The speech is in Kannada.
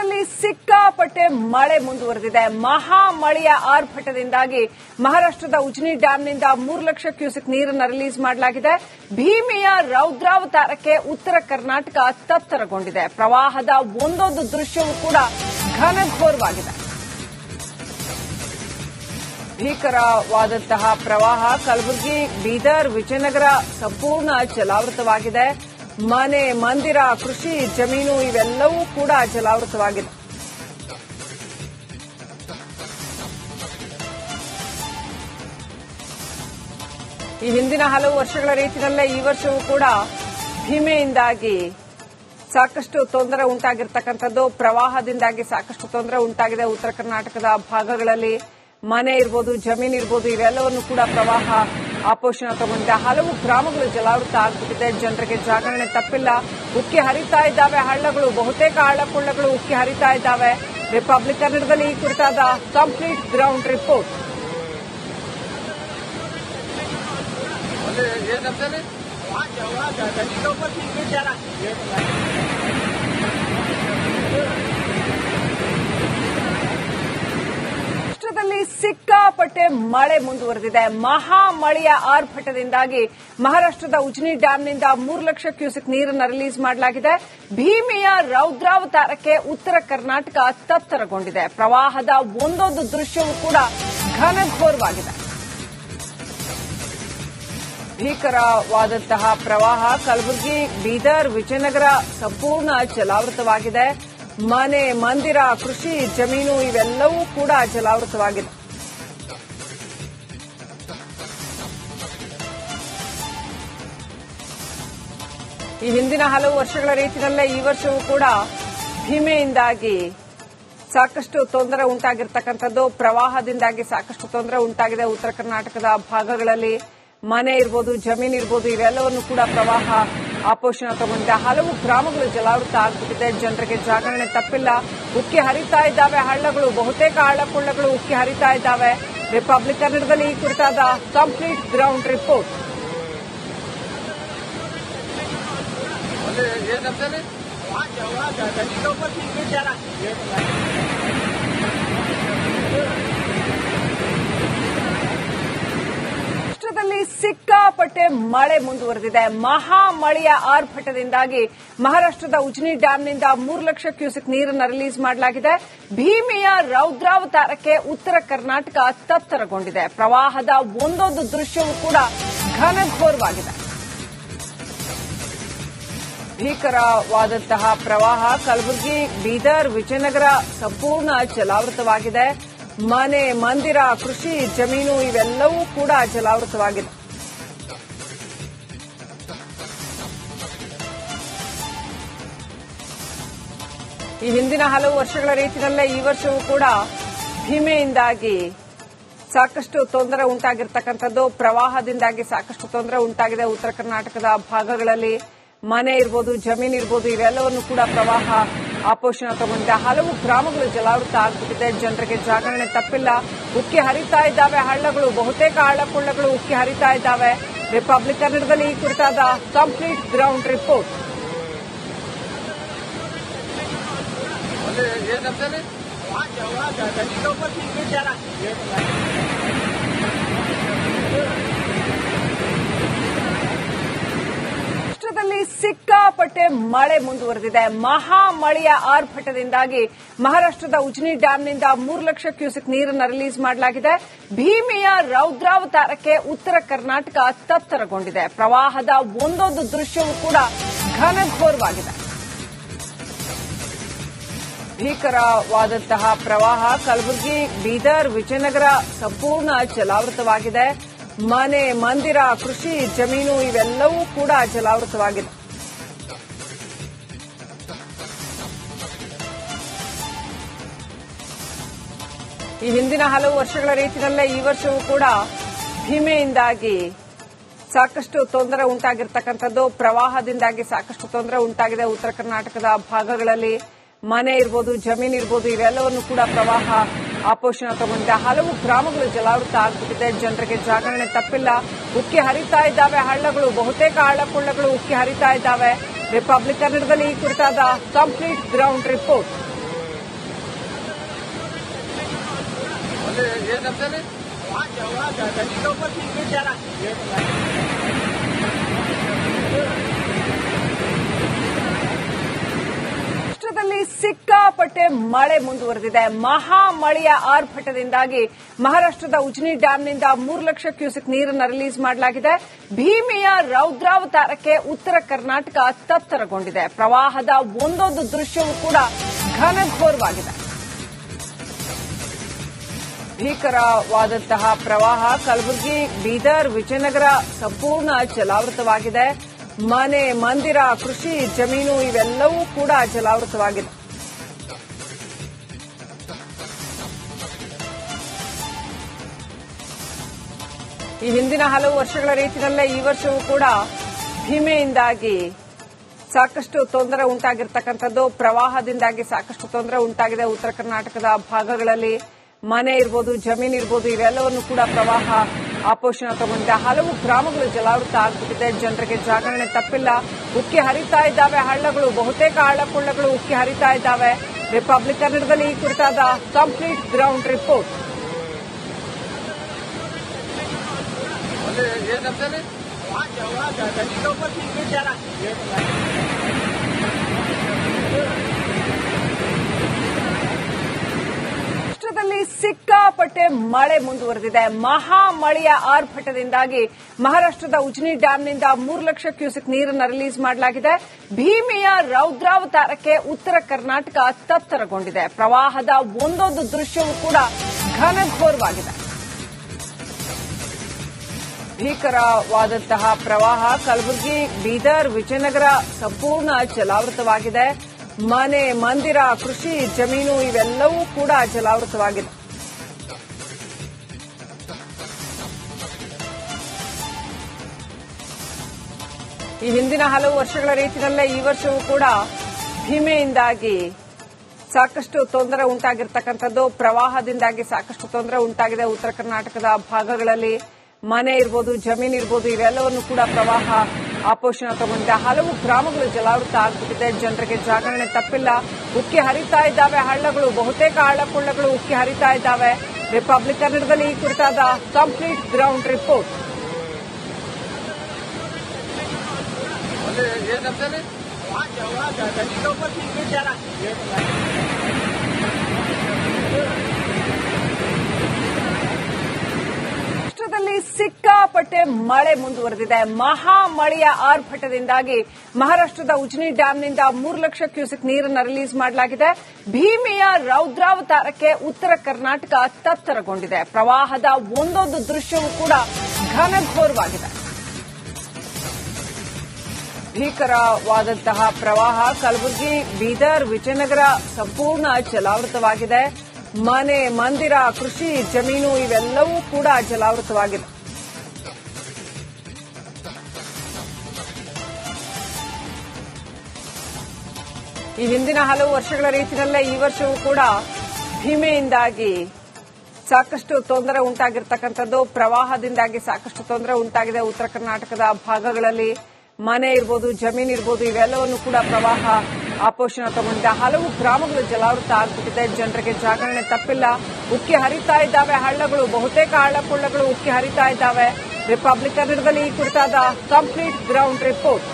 ರಾಷ್ಟ್ರದಲ್ಲಿ ಸಿಕ್ಕಾಪಟ್ಟೆ ಮಳೆ ಮುಂದುವರೆದಿದೆ. ಮಹಾ ಮಳೆಯ ಆರ್ಭಟದಿಂದಾಗಿ ಮಹಾರಾಷ್ಟ್ರದ ಉಜ್ನಿ ಡ್ಯಾಂನಿಂದ 3 ಲಕ್ಷ ಕ್ಯೂಸೆಕ್ ನೀರನ್ನು ರಿಲೀಸ್ ಮಾಡಲಾಗಿದೆ. ಭೀಮೆಯ ರೌದ್ರಾವತಾರಕ್ಕೆ ಉತ್ತರ ಕರ್ನಾಟಕ ತತ್ತರಗೊಂಡಿದೆ. ಪ್ರವಾಹದ ಒಂದೊಂದು ದೃಶ್ಯವೂ ಕೂಡ ಘನಘೋರವಾಗಿದೆ. ಭೀಕರವಾದಂತಹ ಪ್ರವಾಹ ಕಲಬುರಗಿ, ಬೀದರ್, ವಿಜಯನಗರ ಸಂಪೂರ್ಣ ಜಲಾವೃತವಾಗಿದೆ. ಮನೆ, ಮಂದಿರ, ಕೃಷಿ ಜಮೀನು ಇವೆಲ್ಲವೂ ಕೂಡ ಜಲಾವೃತವಾಗಿದೆ. ಈ ಹಿಂದಿನ ಹಲವು ವರ್ಷಗಳ ರೀತಿಯಲ್ಲೇ ಈ ವರ್ಷವೂ ಕೂಡ ಭೀಮೆಯಿಂದಾಗಿ ಸಾಕಷ್ಟು ತೊಂದರೆ ಉಂಟಾಗಿರ್ತಕ್ಕಂಥದ್ದು. ಪ್ರವಾಹದಿಂದಾಗಿ ಸಾಕಷ್ಟು ತೊಂದರೆ ಉಂಟಾಗಿದೆ. ಉತ್ತರ ಕರ್ನಾಟಕದ ಭಾಗಗಳಲ್ಲಿ ಮನೆ ಇರ್ಬೋದು, ಜಮೀನು ಇರ್ಬೋದು, ಇವೆಲ್ಲವನ್ನು ಕೂಡ ಪ್ರವಾಹ ಆಪೋಷಣ ತಗೊಂಡಿದೆ. ಹಲವು ಗ್ರಾಮಗಳು ಜಲಾವೃತ ಆಗ್ಬಿಟ್ಟಿದೆ. ಜನರಿಗೆ ಜಾಗರಣೆ ತಪ್ಪಿಲ್ಲ. ಉಕ್ಕಿ ಹರಿತಾ ಇದ್ದಾವೆ ಹಳ್ಳಗಳು. ಬಹುತೇಕ ಹಳ್ಳ ಕೊಳ್ಳಗಳು ಉಕ್ಕಿ ಹರಿತಾ ಇದ್ದಾವೆ. ರಿಪಬ್ಲಿಕ್ ಕನ್ನಡದಲ್ಲಿ ಈ ಕುರಿತಾದ ಕಂಪ್ಲೀಟ್ ಗ್ರೌಂಡ್ ರಿಪೋರ್ಟ್. ರಾಷ್ಟ್ರದಲ್ಲಿ ಸಿಕ್ಕಾಪಟ್ಟೆ ಮಳೆ ಮುಂದುವರೆದಿದೆ. ಮಹಾ ಮಳೆಯ ಆರ್ಭಟದಿಂದಾಗಿ ಮಹಾರಾಷ್ಟ್ರದ ಉಜ್ನಿ ಡ್ಯಾಂನಿಂದ 3 ಲಕ್ಷ ಕ್ಯೂಸೆಕ್ ನೀರನ್ನು ರಿಲೀಸ್ ಮಾಡಲಾಗಿದೆ. ಭೀಮೆಯ ರೌದ್ರಾವತಾರಕ್ಕೆ ಉತ್ತರ ಕರ್ನಾಟಕ ತತ್ತರಗೊಂಡಿದೆ. ಪ್ರವಾಹದ ಒಂದೊಂದು ದೃಶ್ಯವೂ ಕೂಡ ಘನಘೋರವಾಗಿದೆ. ಭೀಕರವಾದಂತಹ ಪ್ರವಾಹ ಕಲಬುರಗಿ, ಬೀದರ್, ವಿಜಯನಗರ ಸಂಪೂರ್ಣ ಜಲಾವೃತವಾಗಿದೆ. ಮನೆ, ಮಂದಿರ, ಕೃಷಿ ಜಮೀನು ಇವೆಲ್ಲವೂ ಕೂಡ ಜಲಾವೃತವಾಗಿದೆ. ಈ ಹಿಂದಿನ ಹಲವು ವರ್ಷಗಳ ರೀತಿಯಲ್ಲೇ ಈ ವರ್ಷವೂ ಕೂಡ ಭೀಮೆಯಿಂದಾಗಿ ಸಾಕಷ್ಟು ತೊಂದರೆ ಉಂಟಾಗಿರ್ತಕ್ಕಂಥದ್ದು. ಪ್ರವಾಹದಿಂದಾಗಿ ಸಾಕಷ್ಟು ತೊಂದರೆ ಉಂಟಾಗಿದೆ. ಉತ್ತರ ಕರ್ನಾಟಕದ ಭಾಗಗಳಲ್ಲಿ ಮನೆ ಇರ್ಬೋದು, ಜಮೀನು ಇರ್ಬೋದು, ಇವೆಲ್ಲವನ್ನು ಕೂಡ ಪ್ರವಾಹ ಆಪೋಷಣ ತಗೊಂಡಿದೆ. ಹಲವು ಗ್ರಾಮಗಳು ಜಲಾವೃತ ಆಗ್ಬಿಟ್ಟಿದೆ. ಜನರಿಗೆ ಜಾಗರಣೆ ತಪ್ಪಿಲ್ಲ. ಉಕ್ಕಿ ಹರಿತಾ ಇದ್ದಾವೆ ಹಳ್ಳಗಳು. ಬಹುತೇಕ ಹಳ್ಳ ಕೊಳ್ಳಗಳು ಉಕ್ಕಿ ಹರಿತಾ ಇದ್ದಾವೆ. ರಿಪಬ್ಲಿಕ್ ಕನ್ನಡದಲ್ಲಿ ಈ ಕುರಿತಾದ ಕಂಪ್ಲೀಟ್ ಗ್ರೌಂಡ್ ರಿಪೋರ್ಟ್. ರಾಷ್ಟ್ರದಲ್ಲಿ ಸಿಕ್ಕಾಪಟ್ಟೆ ಮಳೆ ಮುಂದುವರೆದಿದೆ. ಮಹಾ ಮಳೆಯ ಆರ್ಭಟದಿಂದಾಗಿ ಮಹಾರಾಷ್ಟ್ರದ ಉಜ್ನಿ ಡ್ಯಾಂನಿಂದ 3 ಲಕ್ಷ ಕ್ಯೂಸೆಕ್ ನೀರನ್ನು ರಿಲೀಸ್ ಮಾಡಲಾಗಿದೆ. ಭೀಮೆಯ ರೌದ್ರಾವತಾರಕ್ಕೆ ಉತ್ತರ ಕರ್ನಾಟಕ ತತ್ತರಗೊಂಡಿದೆ. ಪ್ರವಾಹದ ಒಂದೊಂದು ದೃಶ್ಯವೂ ಕೂಡ ಘನಘೋರವಾಗಿದೆ. ಭೀಕರವಾದಂತಹ ಪ್ರವಾಹ ಕಲಬುರಗಿ, ಬೀದರ್, ವಿಜಯನಗರ ಸಂಪೂರ್ಣ ಜಲಾವೃತವಾಗಿದೆ. ಮನೆ, ಮಂದಿರ, ಕೃಷಿ ಜಮೀನು ಇವೆಲ್ಲವೂ ಕೂಡ ಜಲಾವೃತವಾಗಿದೆ. ಈ ಹಿಂದಿನ ಹಲವು ವರ್ಷಗಳ ರೀತಿಯಲ್ಲೇ ಈ ವರ್ಷವೂ ಕೂಡ ಭೀಮೆಯಿಂದಾಗಿ ಸಾಕಷ್ಟು ತೊಂದರೆ ಉಂಟಾಗಿರ್ತಕ್ಕಂಥದ್ದು. ಪ್ರವಾಹದಿಂದಾಗಿ ಸಾಕಷ್ಟು ತೊಂದರೆ ಉಂಟಾಗಿದೆ. ಉತ್ತರ ಕರ್ನಾಟಕದ ಭಾಗಗಳಲ್ಲಿ ಮನೆ ಇರ್ಬೋದು, ಜಮೀನು ಇರ್ಬೋದು, ಇವೆಲ್ಲವನ್ನು ಕೂಡ ಪ್ರವಾಹ ಆಪೋಷಣ ತಗೊಂಡಿದೆ. ಹಲವು ಗ್ರಾಮಗಳು ಜಲಾವೃತ ಆಗ್ಬಿಟ್ಟಿದೆ. ಜನರಿಗೆ ಜಾಗರಣೆ ತಪ್ಪಿಲ್ಲ. ಉಕ್ಕಿ ಹರಿತಾ ಇದ್ದಾವೆ ಹಳ್ಳಗಳು. ಬಹುತೇಕ ಹಳ್ಳ ಕೊಳ್ಳಗಳು ಉಕ್ಕಿ ಹರಿತಾ ಇದ್ದಾವೆ. ರಿಪಬ್ಲಿಕ್ ಕನ್ನಡದಲ್ಲಿ ಈ ಕುರಿತಾದ ಕಂಪ್ಲೀಟ್ ಗ್ರೌಂಡ್ ರಿಪೋರ್ಟ್. ರಾಷ್ಟ್ರದಲ್ಲಿ ಸಿಕ್ಕಾಪಟ್ಟೆ ಮಳೆ ಮುಂದುವರೆದಿದೆ. ಮಹಾ ಮಳೆಯ ಆರ್ಭಟದಿಂದಾಗಿ ಮಹಾರಾಷ್ಟ್ರದ ಉಜ್ನಿ ಡ್ಯಾಂನಿಂದ 3 ಲಕ್ಷ ಕ್ಯೂಸೆಕ್ ನೀರನ್ನು ರಿಲೀಸ್ ಮಾಡಲಾಗಿದೆ. ಭೀಮೆಯ ರೌದ್ರಾವತಾರಕ್ಕೆ ಉತ್ತರ ಕರ್ನಾಟಕ ತತ್ತರಗೊಂಡಿದೆ. ಪ್ರವಾಹದ ಒಂದೊಂದು ದೃಶ್ಯವೂ ಕೂಡ ಘನಘೋರವಾಗಿದೆ. ಭೀಕರವಾದಂತಹ ಪ್ರವಾಹ ಕಲಬುರಗಿ, ಬೀದರ್, ವಿಜಯನಗರ ಸಂಪೂರ್ಣ ಜಲಾವೃತವಾಗಿದೆ. ಮನೆ, ಮಂದಿರ, ಕೃಷಿ ಜಮೀನು ಇವೆಲ್ಲವೂ ಕೂಡ ಜಲಾವೃತವಾಗಿದೆ. ಈ ಹಿಂದಿನ ಹಲವು ವರ್ಷಗಳ ರೀತಿಯಲ್ಲೇ ಈ ವರ್ಷವೂ ಕೂಡ ಭೀಮೆಯಿಂದಾಗಿ ಸಾಕಷ್ಟು ತೊಂದರೆ ಉಂಟಾಗಿರ್ತಕ್ಕಂಥದ್ದು. ಪ್ರವಾಹದಿಂದಾಗಿ ಸಾಕಷ್ಟು ತೊಂದರೆ ಉಂಟಾಗಿದೆ. ಉತ್ತರ ಕರ್ನಾಟಕದ ಭಾಗಗಳಲ್ಲಿ ಮನೆ ಇರ್ಬೋದು, ಜಮೀನು ಇರ್ಬೋದು, ಇವೆಲ್ಲವನ್ನು ಕೂಡ ಪ್ರವಾಹ ಆಪೋಷಣ ತಗೊಂಡಿದೆ. ಹಲವು ಗ್ರಾಮಗಳು ಜಲಾವೃತ ಆಗ್ಬಿಟ್ಟಿದೆ. ಜನರಿಗೆ ಜಾಗರಣೆ ತಪ್ಪಿಲ್ಲ. ಉಕ್ಕಿ ಹರಿತಾ ಇದ್ದಾವೆ ಹಳ್ಳಗಳು. ಬಹುತೇಕ ಹಳ್ಳ ಕೊಳ್ಳಗಳು ಉಕ್ಕಿ ಹರಿತಾ ಇದ್ದಾವೆ. ರಿಪಬ್ಲಿಕ್ ಕನ್ನಡದಲ್ಲಿ ಈ ಕುರಿತಾದ ಕಂಪ್ಲೀಟ್ ಗ್ರೌಂಡ್ ರಿಪೋರ್ಟ್. ರಾಷ್ಟ್ರದಲ್ಲಿ ಸಿಕ್ಕಾಪಟ್ಟೆ ಮಳೆ ಮುಂದುವರೆದಿದೆ. ಮಹಾ ಮಳೆಯ ಆರ್ಭಟದಿಂದಾಗಿ ಮಹಾರಾಷ್ಟ್ರದ ಉಜ್ನಿ ಡ್ಯಾಂನಿಂದ 3 ಲಕ್ಷ ಕ್ಯೂಸೆಕ್ ನೀರನ್ನು ರಿಲೀಸ್ ಮಾಡಲಾಗಿದೆ. ಭೀಮೆಯ ರೌದ್ರಾವತಾರಕ್ಕೆ ಉತ್ತರ ಕರ್ನಾಟಕ ತತ್ತರಗೊಂಡಿದೆ. ಪ್ರವಾಹದ ಒಂದೊಂದು ದೃಶ್ಯವೂ ಕೂಡ ಘನಘೋರವಾಗಿದೆ. ಭೀಕರವಾದಂತಹ ಪ್ರವಾಹ ಕಲಬುರಗಿ, ಬೀದರ್, ವಿಜಯನಗರ ಸಂಪೂರ್ಣ ಜಲಾವೃತವಾಗಿದೆ. ಮನೆ, ಮಂದಿರ, ಕೃಷಿ ಜಮೀನು ಇವೆಲ್ಲವೂ ಕೂಡ ಜಲಾವೃತವಾಗಿದೆ. ಈ ಹಿಂದಿನ ಹಲವು ವರ್ಷಗಳ ರೀತಿಯಲ್ಲೇ ಈ ವರ್ಷವೂ ಕೂಡ ಭೀಮೆಯಿಂದಾಗಿ ಸಾಕಷ್ಟು ತೊಂದರೆ ಉಂಟಾಗಿರ್ತಕ್ಕಂಥದ್ದು. ಪ್ರವಾಹದಿಂದಾಗಿ ಸಾಕಷ್ಟು ತೊಂದರೆ ಉಂಟಾಗಿದೆ. ಉತ್ತರ ಕರ್ನಾಟಕದ ಭಾಗಗಳಲ್ಲಿ ಮನೆ ಇರ್ಬೋದು, ಜಮೀನು ಇರ್ಬೋದು, ಇವೆಲ್ಲವನ್ನು ಕೂಡ ಪ್ರವಾಹ ಆಪೋಷಣ ತಗೊಂಡಿದೆ. ಹಲವು ಗ್ರಾಮಗಳು ಜಲಾವೃತ ಆಗ್ಬಿಟ್ಟಿದೆ. ಜನರಿಗೆ ಜಾಗರಣೆ ತಪ್ಪಿಲ್ಲ. ಉಕ್ಕಿ ಹರಿತಾ ಇದ್ದಾವೆ ಹಳ್ಳಗಳು. ಬಹುತೇಕ ಹಳ್ಳಕೊಳ್ಳಗಳು ಉಕ್ಕಿ ಹರಿತಾ ಇದ್ದಾವೆ. ರಿಪಬ್ಲಿಕ್ ಕನ್ನಡದಲ್ಲಿ ಈ ಕುರಿತಾದ ಕಂಪ್ಲೀಟ್ ಗ್ರೌಂಡ್ ರಿಪೋರ್ಟ್. ರಾಷ್ಟ್ರದಲ್ಲಿ ಸಿಕ್ಕಾಪಟ್ಟೆ ಮಳೆ ಮುಂದುವರೆದಿದೆ. ಮಹಾ ಮಳೆಯ ಆರ್ಭಟದಿಂದಾಗಿ ಮಹಾರಾಷ್ಟ್ರದ ಉಜ್ನಿ ಡ್ಯಾಂನಿಂದ 3 ಲಕ್ಷ ಕ್ಯೂಸೆಕ್ ನೀರನ್ನು ರಿಲೀಸ್ ಮಾಡಲಾಗಿದೆ. ಭೀಮೆಯ ರೌದ್ರಾವತಾರಕ್ಕೆ ಉತ್ತರ ಕರ್ನಾಟಕ ತತ್ತರಗೊಂಡಿದೆ. ಪ್ರವಾಹದ ಒಂದೊಂದು ದೃಶ್ಯವೂ ಕೂಡ ಘನಘೋರವಾಗಿದೆ. ಭೀಕರವಾದಂತಹ ಪ್ರವಾಹ ಕಲಬುರಗಿ, ಬೀದರ್, ವಿಜಯನಗರ ಸಂಪೂರ್ಣ ಜಲಾವೃತವಾಗಿದೆ. ಮನೆ, ಮಂದಿರ, ಕೃಷಿ ಜಮೀನು ಇವೆಲ್ಲವೂ ಕೂಡ ಜಲಾವೃತವಾಗಿದೆ. ಈ ಹಿಂದಿನ ಹಲವು ವರ್ಷಗಳ ರೀತಿಯಲ್ಲೇ ಈ ವರ್ಷವೂ ಕೂಡ ಭೀಮೆಯಿಂದಾಗಿ ಸಾಕಷ್ಟು ತೊಂದರೆ ಉಂಟಾಗಿರ್ತಕ್ಕಂಥದ್ದು. ಪ್ರವಾಹದಿಂದಾಗಿ ಸಾಕಷ್ಟು ತೊಂದರೆ ಉಂಟಾಗಿದೆ. ಉತ್ತರ ಕರ್ನಾಟಕದ ಭಾಗಗಳಲ್ಲಿ ಮನೆ ಇರ್ಬೋದು, ಜಮೀನು ಇರ್ಬೋದು, ಇವೆಲ್ಲವನ್ನು ಕೂಡ ಪ್ರವಾಹ ಆಪೋಷಣ ತಗೊಂಡಿದೆ. ಹಲವು ಗ್ರಾಮಗಳು ಜಲಾವೃತ ಆಗ್ಬಿಟ್ಟಿದೆ. ಜನರಿಗೆ ಜಾಗರಣೆ ತಪ್ಪಿಲ್ಲ. ಉಕ್ಕಿ ಹರಿತಾ ಇದ್ದಾವೆ ಹಳ್ಳಗಳು. ಬಹುತೇಕ ಹಳ್ಳಕೊಳ್ಳಗಳು ಉಕ್ಕಿ ಹರಿತಾ ಇದ್ದಾವೆ. ರಿಪಬ್ಲಿಕ್ ಕನ್ನಡದಲ್ಲಿ ಈ ಕುರಿತಾದ ಕಂಪ್ಲೀಟ್ ಗ್ರೌಂಡ್ ರಿಪೋರ್ಟ್. ರಾಷ್ಟ್ರದಲ್ಲಿ ಸಿಕ್ಕಾಪಟ್ಟೆ ಮಳೆ ಮುಂದುವರೆದಿದೆ. ಮಹಾ ಮಳೆಯ ಆರ್ಭಟದಿಂದಾಗಿ ಮಹಾರಾಷ್ಟ್ರದ ಉಜ್ನಿ ಡ್ಯಾಂನಿಂದ 3 ಲಕ್ಷ ಕ್ಯೂಸೆಕ್ ನೀರನ್ನು ರಿಲೀಸ್ ಮಾಡಲಾಗಿದೆ. ಭೀಮೆಯ ರೌದ್ರಾವತಾರಕ್ಕೆ ಉತ್ತರ ಕರ್ನಾಟಕ ತತ್ತರಗೊಂಡಿದೆ. ಪ್ರವಾಹದ ಒಂದೊಂದು ದೃಶ್ಯವೂ ಕೂಡ ಘನಘೋರವಾಗಿದೆ. ಭೀಕರವಾದಂತಹ ಪ್ರವಾಹ ಕಲಬುರಗಿ, ಬೀದರ್, ವಿಜಯನಗರ ಸಂಪೂರ್ಣ ಜಲಾವೃತವಾಗಿದೆ. ಮನೆ, ಮಂದಿರ, ಕೃಷಿ ಜಮೀನು ಇವೆಲ್ಲವೂ ಕೂಡ ಜಲಾವೃತವಾಗಿದೆ. ಈ ಹಿಂದಿನ ಹಲವು ವರ್ಷಗಳ ರೀತಿಯಲ್ಲೇ ಈ ವರ್ಷವೂ ಕೂಡ ಭೀಮೆಯಿಂದಾಗಿ ಸಾಕಷ್ಟು ತೊಂದರೆ ಉಂಟಾಗಿರ್ತಕ್ಕಂಥದ್ದು. ಪ್ರವಾಹದಿಂದಾಗಿ ಸಾಕಷ್ಟು ತೊಂದರೆ ಉಂಟಾಗಿದೆ. ಉತ್ತರ ಕರ್ನಾಟಕದ ಭಾಗಗಳಲ್ಲಿ ಮನೆ ಇರ್ಬೋದು, ಜಮೀನು ಇರ್ಬೋದು, ಇವೆಲ್ಲವನ್ನು ಕೂಡ ಪ್ರವಾಹ ಆಪೋಷಣ ತಗೊಂಡಿದೆ. ಹಲವು ಗ್ರಾಮಗಳು ಜಲಾವೃತ ಆಗ್ಬಿಟ್ಟಿದೆ. ಜನರಿಗೆ ಜಾಗರಣೆ ತಪ್ಪಿಲ್ಲ. ಉಕ್ಕಿ ಹರಿತಾ ಇದ್ದಾವೆ ಹಳ್ಳಗಳು. ಬಹುತೇಕ ಹಳ್ಳಕೊಳ್ಳಗಳು ಉಕ್ಕಿ ಹರಿತಾ ಇದ್ದಾವೆ. ರಿಪಬ್ಲಿಕ್ ಕನ್ನಡದಲ್ಲಿ ಈ ಕುರಿತಾದ ಕಂಪ್ಲೀಟ್ ಗ್ರೌಂಡ್ ರಿಪೋರ್ಟ್.